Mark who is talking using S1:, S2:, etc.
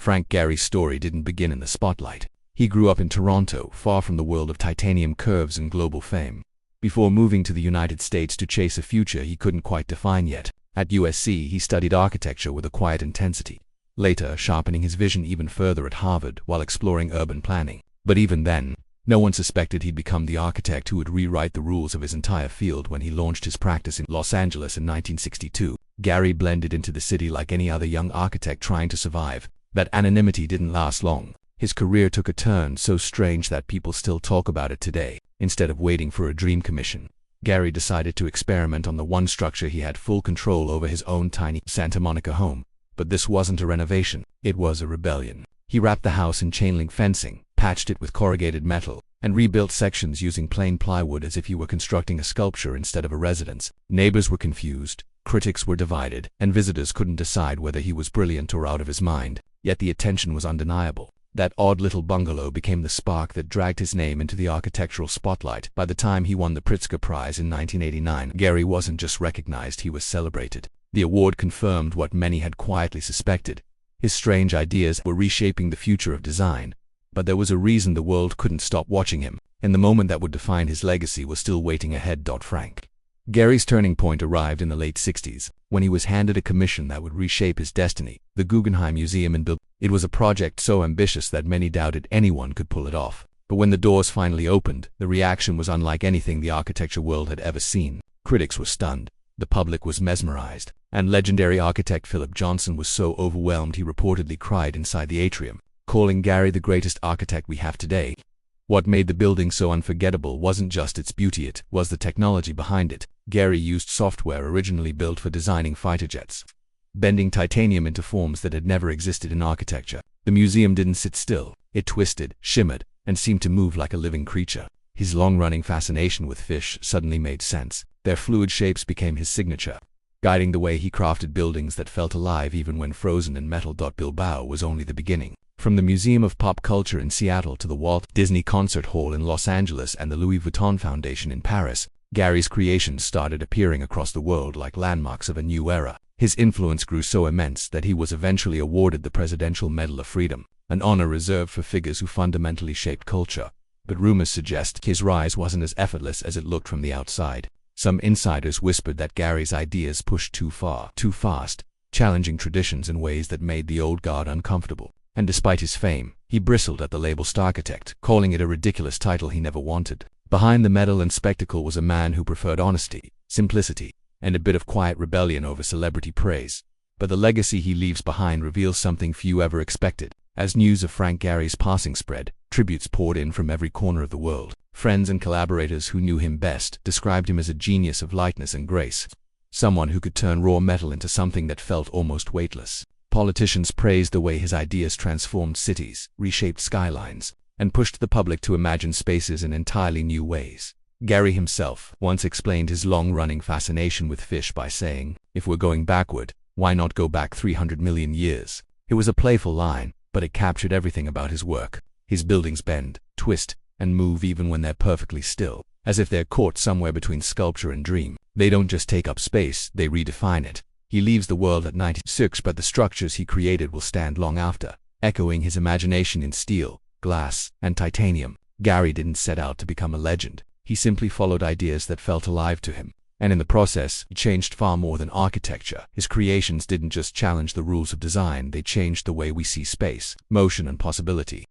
S1: Frank Gehry's story didn't begin in the spotlight. He grew up in Toronto, far from the world of titanium curves and global fame. Before moving to the United States to chase a future he couldn't quite define yet, at USC he studied architecture with a quiet intensity, later sharpening his vision even further at Harvard while exploring urban planning. But even then, no one suspected he'd become the architect who would rewrite the rules of his entire field when he launched his practice in Los Angeles in 1962. Gehry blended into the city like any other young architect trying to survive. That anonymity didn't last long. His career took a turn so strange that people still talk about it today. Instead of waiting for a dream commission, Gehry decided to experiment on the one structure he had full control over, his own tiny Santa Monica home. But this wasn't a renovation, it was a rebellion. He wrapped the house in chain-link fencing, patched it with corrugated metal, and rebuilt sections using plain plywood as if he were constructing a sculpture instead of a residence. Neighbors were confused, critics were divided, and visitors couldn't decide whether he was brilliant or out of his mind. Yet the attention was undeniable. That odd little bungalow became the spark that dragged his name into the architectural spotlight. By the time he won the Pritzker Prize in 1989, Gehry wasn't just recognized, he was celebrated. The award confirmed what many had quietly suspected. His strange ideas were reshaping the future of design. But there was a reason the world couldn't stop watching him, and the moment that would define his legacy was still waiting ahead. Frank Gehry's turning point arrived in the late 60s, when he was handed a commission that would reshape his destiny, the Guggenheim Museum in Bilbao. It was a project so ambitious that many doubted anyone could pull it off. But when the doors finally opened, the reaction was unlike anything the architecture world had ever seen. Critics were stunned, the public was mesmerized, and legendary architect Philip Johnson was so overwhelmed he reportedly cried inside the atrium, calling Gehry the greatest architect we have today. What made the building so unforgettable wasn't just its beauty, it was the technology behind it. Gehry used software originally built for designing fighter jets, bending titanium into forms that had never existed in architecture. The museum didn't sit still. It twisted, shimmered, and seemed to move like a living creature. His long-running fascination with fish suddenly made sense. Their fluid shapes became his signature, guiding the way he crafted buildings that felt alive even when frozen in metal. Bilbao was only the beginning. From the Museum of Pop Culture in Seattle to the Walt Disney Concert Hall in Los Angeles and the Louis Vuitton Foundation in Paris, Gehry's creations started appearing across the world like landmarks of a new era. His influence grew so immense that he was eventually awarded the Presidential Medal of Freedom, an honor reserved for figures who fundamentally shaped culture. But rumors suggest his rise wasn't as effortless as it looked from the outside. Some insiders whispered that Gehry's ideas pushed too far, too fast, challenging traditions in ways that made the old guard uncomfortable. And despite his fame, he bristled at the label Starchitect, calling it a ridiculous title he never wanted. Behind the medal and spectacle was a man who preferred honesty, simplicity, and a bit of quiet rebellion over celebrity praise. But the legacy he leaves behind reveals something few ever expected. As news of Frank Gehry's passing spread, tributes poured in from every corner of the world. Friends and collaborators who knew him best described him as a genius of lightness and grace, someone who could turn raw metal into something that felt almost weightless. Politicians praised the way his ideas transformed cities, reshaped skylines, and pushed the public to imagine spaces in entirely new ways. Gehry himself once explained his long-running fascination with fish by saying, "If we're going backward, why not go back 300 million years?" It was a playful line, but it captured everything about his work. His buildings bend, twist, and move even when they're perfectly still, as if they're caught somewhere between sculpture and dream. They don't just take up space, they redefine it. He leaves the world at 96, but the structures he created will stand long after, echoing his imagination in steel, glass, and titanium. Gehry didn't set out to become a legend. He simply followed ideas that felt alive to him. And in the process, he changed far more than architecture. His creations didn't just challenge the rules of design, they changed the way we see space, motion, and possibility.